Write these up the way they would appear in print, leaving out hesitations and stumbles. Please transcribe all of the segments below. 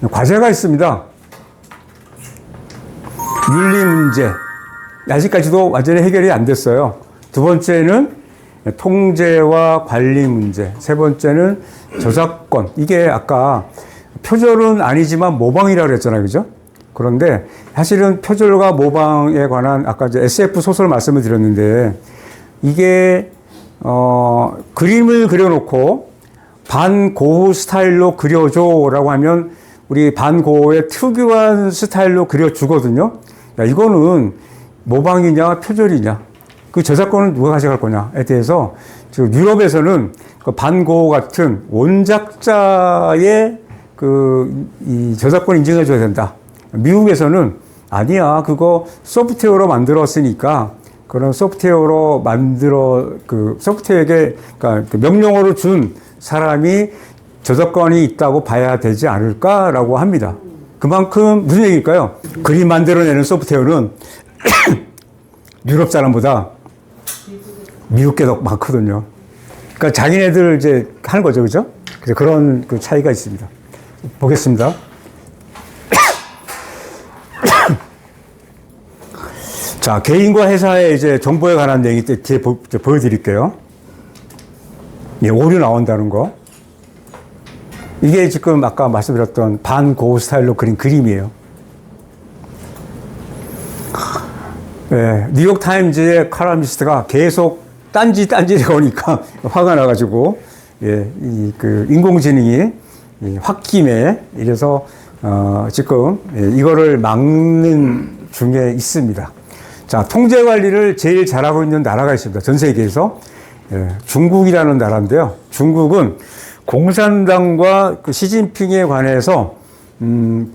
과제가 있습니다. 윤리 문제. 아직까지도 완전히 해결이 안 됐어요. 두 번째는 통제와 관리 문제. 세 번째는 저작권. 이게 아까 표절은 아니지만 모방이라고 그랬잖아요. 그죠? 그런데 사실은 표절과 모방에 관한 아까 이제 SF 소설 말씀을 드렸는데 이게 그림을 그려놓고 반고흐 스타일로 그려줘라고 하면 우리 반고흐의 특유한 스타일로 그려주거든요. 야, 이거는 모방이냐 표절이냐 그 저작권은 누가 가져갈 거냐에 대해서 지금 유럽에서는 그 반고흐 같은 원작자의 이 저작권 인정해 줘야 된다. 미국에서는 아니야 그거 소프트웨어로 만들었으니까 그런 소프트웨어로 소프트웨어에게 그러니까 그 명령어를 준 사람이 저작권이 있다고 봐야 되지 않을까라고 합니다. 그만큼 무슨 얘기일까요? 그림 만들어내는 소프트웨어는 유럽 사람보다 미국 게 더 많거든요. 그러니까 자기네들 이제 하는 거죠, 그죠? 그래서 그런 그 차이가 있습니다. 보겠습니다. 자, 개인과 회사의 이제 정보에 관한 얘기 뒤에 보여드릴게요. 예, 오류 나온다는 거. 이게 지금 아까 말씀드렸던 반고흐 스타일로 그린 그림이에요. 예, 뉴욕타임즈의 칼럼니스트가 계속 딴지를 거니까 화가 나가지고, 예, 인공지능이 홧김에 이래서, 지금, 이거를 막는 중에 있습니다. 자, 통제 관리를 제일 잘하고 있는 나라가 있습니다. 전 세계에서. 예, 중국이라는 나라인데요. 중국은 공산당과 그 시진핑에 관해서,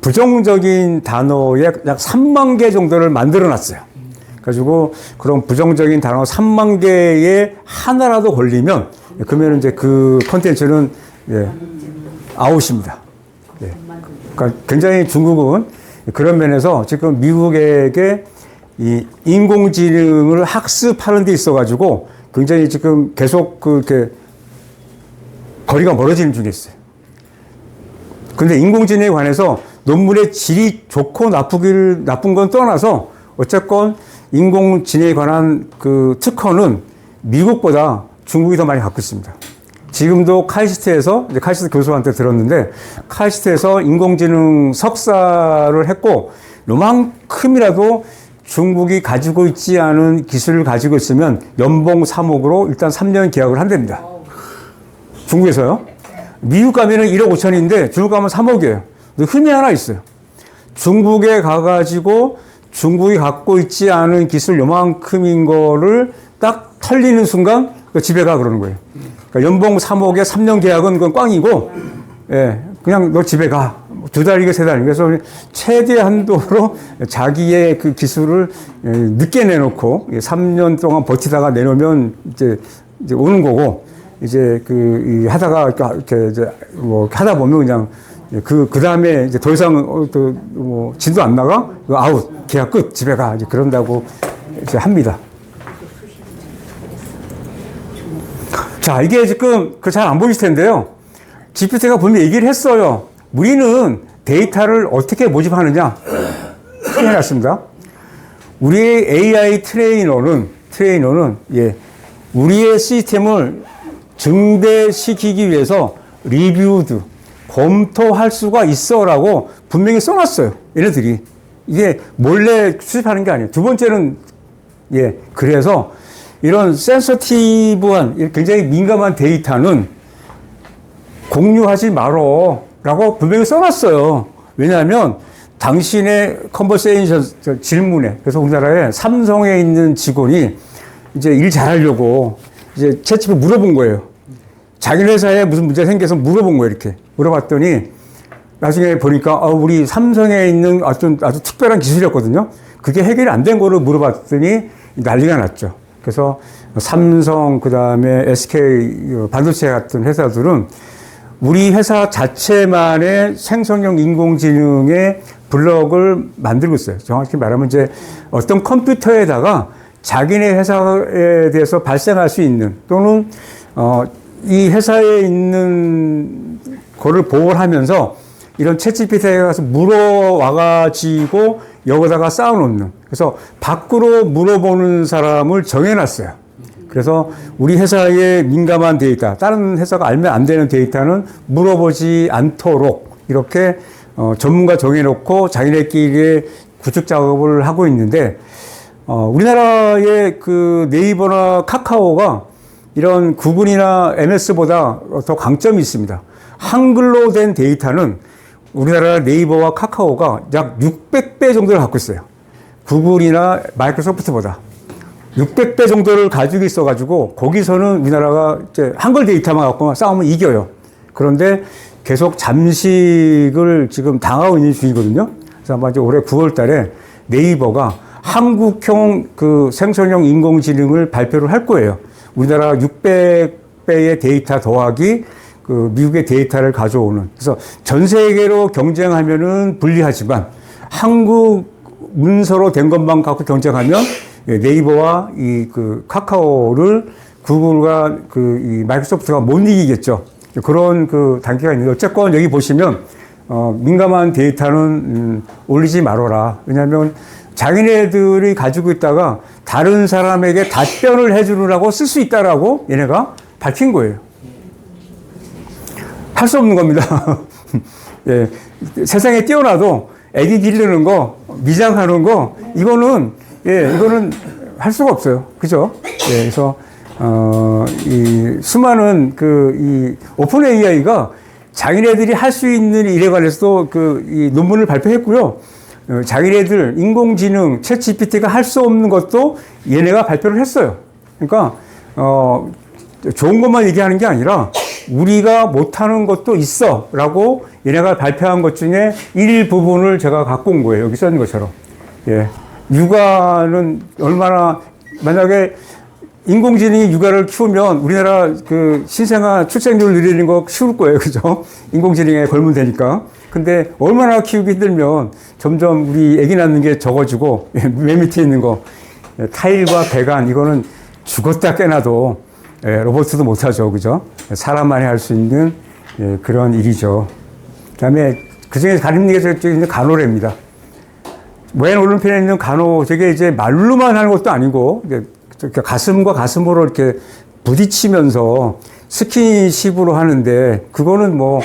부정적인 단어의 약 3만 개 정도를 만들어 놨어요. 가지고 그런 부정적인 단어 3만 개에 하나라도 걸리면, 그러면 이제 그 콘텐츠는, 예, 아웃입니다. 예. 그러니까 굉장히 중국은 그런 면에서 지금 미국에게 이 인공지능을 학습하는 데 있어가지고 굉장히 지금 계속 그렇게 거리가 멀어지는 중에 있어요. 근데 인공지능에 관해서 논문의 질이 좋고 나쁜 건 떠나서 어쨌건 인공지능에 관한 그 특허는 미국보다 중국이 더 많이 갖고 있습니다. 지금도 카이스트에서, 이제 카이스트 교수한테 들었는데, 카이스트에서 인공지능 석사를 했고, 요만큼이라도 중국이 가지고 있지 않은 기술을 가지고 있으면 연봉 3억으로 일단 3년 계약을 한답니다. 중국에서요. 미국 가면은 1억 5천인데 중국 가면 3억이에요. 흠이 하나 있어요. 중국에 가가지고 중국이 갖고 있지 않은 기술 요만큼인 거를 딱 털리는 순간 집에 가 그러는 거예요. 그러니까 연봉 3억에 3년 계약은 그건 꽝이고, 예, 그냥 너 집에 가. 2달이고 3달. 그래서 최대 한도로 자기의 그 기술을 늦게 내놓고 3년 동안 버티다가 내놓으면 이제 오는 거고, 이제 하다가 이렇게 이제 뭐 하다 보면 그냥 그 다음에 이제 더 이상 뭐 진도 안 나가? 아웃. 계약 끝. 집에 가. 이제 그런다고 이제 합니다. 자, 이게 지금 잘 안 보이실 텐데요. GPT가 분명히 얘기를 했어요. 우리는 데이터를 어떻게 모집하느냐? 해놨습니다. 우리의 AI 트레이너는, 예, 우리의 시스템을 증대시키기 위해서 리뷰드, 검토할 수가 있어라고 분명히 써놨어요. 얘네들이. 이게 몰래 수집하는 게 아니에요. 두 번째는, 예, 그래서 이런 센서티브한, 굉장히 민감한 데이터는 공유하지 말어 라고 분명히 써놨어요. 왜냐하면 당신의 컨버세이션 질문에, 그래서 우리나라에 삼성에 있는 직원이 이제 일 잘하려고 이제 챗GPT 물어본 거예요. 자기 회사에 무슨 문제가 생겨서 물어본 거예요. 이렇게 물어봤더니 나중에 보니까 우리 삼성에 있는 아주 특별한 기술이었거든요. 그게 해결이 안 된 거를 물어봤더니 난리가 났죠. 그래서 삼성, 그 다음에 SK 반도체 같은 회사들은 우리 회사 자체만의 생성형 인공지능의 블록을 만들고 있어요. 정확히 말하면 이제 어떤 컴퓨터에다가 자기네 회사에 대해서 발생할 수 있는, 또는 이 회사에 있는 거를 보호를 하면서 이런 챗GPT에 가서 물어와가지고 여기다가 쌓아놓는. 그래서 밖으로 물어보는 사람을 정해놨어요. 그래서 우리 회사의 민감한 데이터, 다른 회사가 알면 안 되는 데이터는 물어보지 않도록 이렇게 전문가 정해놓고 자기네끼리 구축 작업을 하고 있는데, 우리나라의 그 네이버나 카카오가 이런 구글이나 MS보다 더 강점이 있습니다. 한글로 된 데이터는 우리나라 네이버와 카카오가 약 600배 정도를 갖고 있어요. 구글이나 마이크로소프트보다. 600배 정도를 가지고 있어가지고 거기서는 우리나라가 이제 한글 데이터만 갖고 싸우면 이겨요. 그런데 계속 잠식을 지금 당하고 있는 중이거든요. 그래서 아마 이제 올해 9월 달에 네이버가 한국형 그 생성형 인공지능을 발표를 할 거예요. 우리나라 600배의 데이터 더하기 그 미국의 데이터를 가져오는. 그래서 전 세계로 경쟁하면은 불리하지만 한국 문서로 된 것만 갖고 경쟁하면 네이버와 이 그 카카오를 구글과 그 이 마이크로소프트가 못 이기겠죠. 그런 그 단계가 있는데 어쨌건 여기 보시면 민감한 데이터는 올리지 말아라. 왜냐하면 자기네들이 가지고 있다가 다른 사람에게 답변을 해주느라고 쓸 수 있다라고 얘네가 밝힌 거예요. 할 수 없는 겁니다. 예, 세상에 뛰어나도 애기 기르는 거, 미장하는 거, 이거는 할 수가 없어요. 그죠? 예, 그래서, 이 수많은 이 오픈 AI가 자기네들이 할 수 있는 일에 관해서도 이 논문을 발표했고요. 자기네들 인공지능, 챗 GPT가 할 수 없는 것도 얘네가 발표를 했어요. 그러니까, 좋은 것만 얘기하는 게 아니라 우리가 못하는 것도 있어 라고 얘네가 발표한 것 중에 일부분을 제가 갖고 온 거예요. 여기 써있는 것처럼. 예. 육아는 얼마나, 만약에 인공지능이 육아를 키우면 우리나라 그 신생아 출생률 늘리는 거 쉬울 거예요. 그죠? 인공지능에 걸면 되니까. 근데 얼마나 키우기 힘들면 점점 우리 애기 낳는 게 적어지고, 맨 밑에 있는 거, 타일과 배관, 이거는 죽었다 깨나도 로봇도 못하죠. 그죠? 사람만이 할 수 있는 그런 일이죠. 그 다음에 그 중에 가리는 게 있는 간호래입니다. 왼 오른편에 있는 간호, 저게 이제 말로만 하는 것도 아니고, 가슴과 가슴으로 이렇게 부딪히면서 스킨십으로 하는데, 그거는 뭐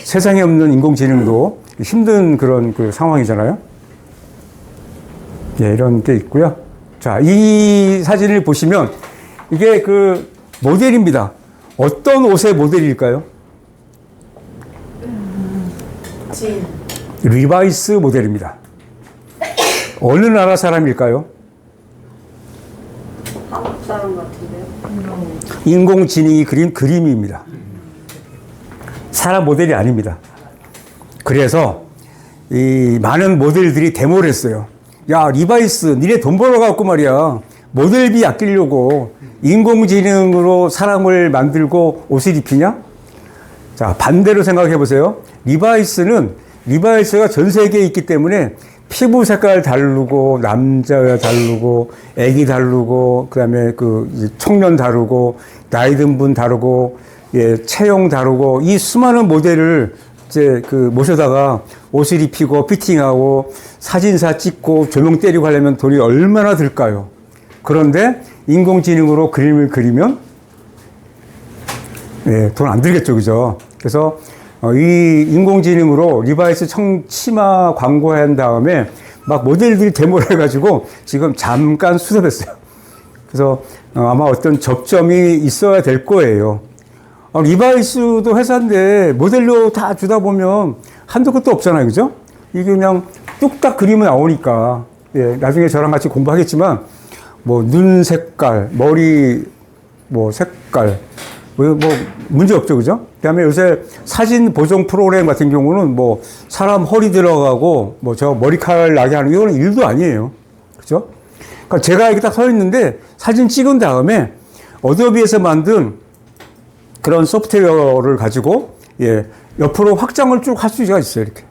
세상에 없는 인공지능도 힘든 그런 그 상황이잖아요. 예, 이런 게 있고요. 자, 이 사진을 보시면 이게 그 모델입니다. 어떤 옷의 모델일까요? 리바이스 모델입니다. 어느 나라 사람일까요? 한국 사람 같은데요? 인공지능이 그린 그림입니다. 사람 모델이 아닙니다. 그래서 이 많은 모델들이 데모를 했어요. 야, 리바이스, 니네 돈 벌어갖고 말이야. 모델비 아끼려고 인공지능으로 사람을 만들고 옷을 입히냐? 자, 반대로 생각해 보세요. 리바이스가 전 세계에 있기 때문에 피부 색깔 다르고, 남자 다르고, 애기 다르고, 그 다음에 청년 다르고, 나이 든 분 다르고, 예, 체형 다르고, 이 수많은 모델을 이제 모셔다가 옷을 입히고, 피팅하고, 사진사 찍고, 조명 때리고 하려면 돈이 얼마나 들까요? 그런데 인공지능으로 그림을 그리면, 예, 돈 안 들겠죠. 그죠? 그래서, 이 인공지능으로 리바이스 치마 광고한 다음에 막 모델들이 데모를 해가지고 지금 잠깐 수습했어요. 그래서 아마 어떤 접점이 있어야 될 거예요. 리바이스도 회사인데 모델로 다 주다 보면 한도 끝도 없잖아요. 그죠? 이게 그냥 뚝딱 그림은 나오니까. 예, 나중에 저랑 같이 공부하겠지만 뭐 눈 색깔, 머리 뭐 색깔, 뭐 문제 없죠. 그죠? 그 다음에 요새 사진 보정 프로그램 같은 경우는 뭐 사람 허리 들어가고 뭐 저 머리카락 나게 하는 이거는 일도 아니에요. 그죠? 그러니까 제가 이렇게 딱 서 있는데 사진 찍은 다음에 어도비에서 만든 그런 소프트웨어를 가지고 예, 옆으로 확장을 쭉 할 수가 있어요. 이렇게.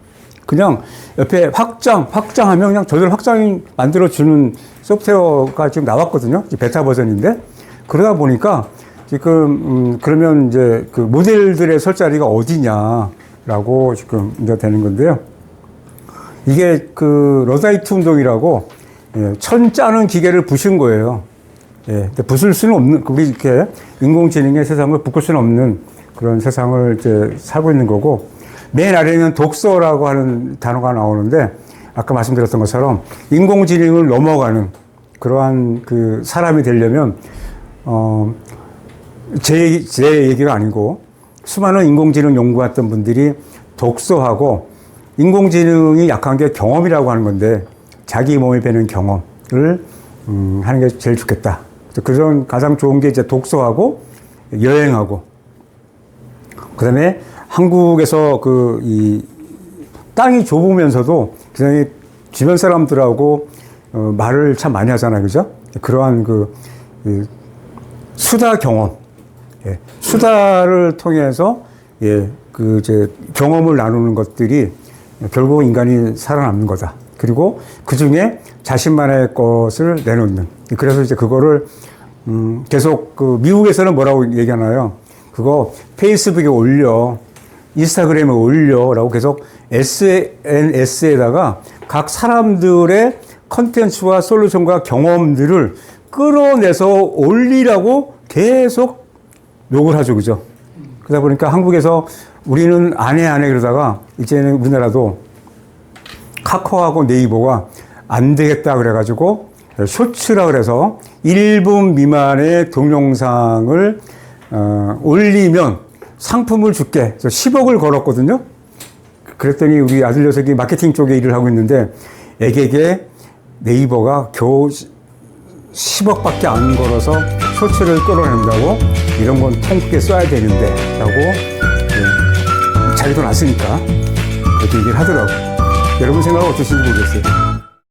그냥 옆에 확장하면 그냥 저절 확장이 만들어주는 소프트웨어가 지금 나왔거든요. 베타 버전인데. 그러다 보니까 지금, 그러면 이제 그 모델들의 설 자리가 어디냐. 라고 지금 이제 되는 건데요. 이게 그 러다이트 운동이라고 천 짜는 기계를 부신 거예요. 근데 부술 수는 없는, 우리 이렇게 인공지능의 세상을 바꿀 수는 없는 그런 세상을 이제 살고 있는 거고, 맨 아래에는 독서라고 하는 단어가 나오는데, 아까 말씀드렸던 것처럼 인공지능을 넘어가는 그러한 그 사람이 되려면, 제 얘기가 아니고, 수많은 인공지능 연구했던 분들이 독서하고, 인공지능이 약한 게 경험이라고 하는 건데, 자기 몸에 배는 경험을 하는 게 제일 좋겠다. 그런 가장 좋은 게 이제 독서하고 여행하고, 그 다음에 한국에서 이 땅이 좁으면서도 굉장히 주변 사람들하고 말을 참 많이 하잖아요. 그죠? 그러한 수다 경험. 수다를 통해서 이제 경험을 나누는 것들이 결국 인간이 살아남는 거다. 그리고 그 중에 자신만의 것을 내놓는. 그래서 이제 그거를, 계속 미국에서는 뭐라고 얘기하나요? 그거 페이스북에 올려, 인스타그램에 올려라고 계속 SNS에다가 각 사람들의 컨텐츠와 솔루션과 경험들을 끌어내서 올리라고 계속 욕을 하죠. 그죠? 그러다 보니까 한국에서 우리는 안 해 그러다가 이제는 우리나라도 카카오하고 네이버가 안 되겠다 그래가지고 쇼츠라 그래서 1분 미만의 동영상을 올리면 상품을 줄게. 그래서 10억을 걸었거든요. 그랬더니 우리 아들 녀석이 마케팅 쪽에 일을 하고 있는데 애에게 네이버가 겨우 10억밖에 안 걸어서 쇼츠를 끌어낸다고 이런 건 통크게 써야 되는데 라고 자기도 났으니까 그렇게 얘기를 하더라고요. 여러분 생각은 어떠신지 모르겠어요.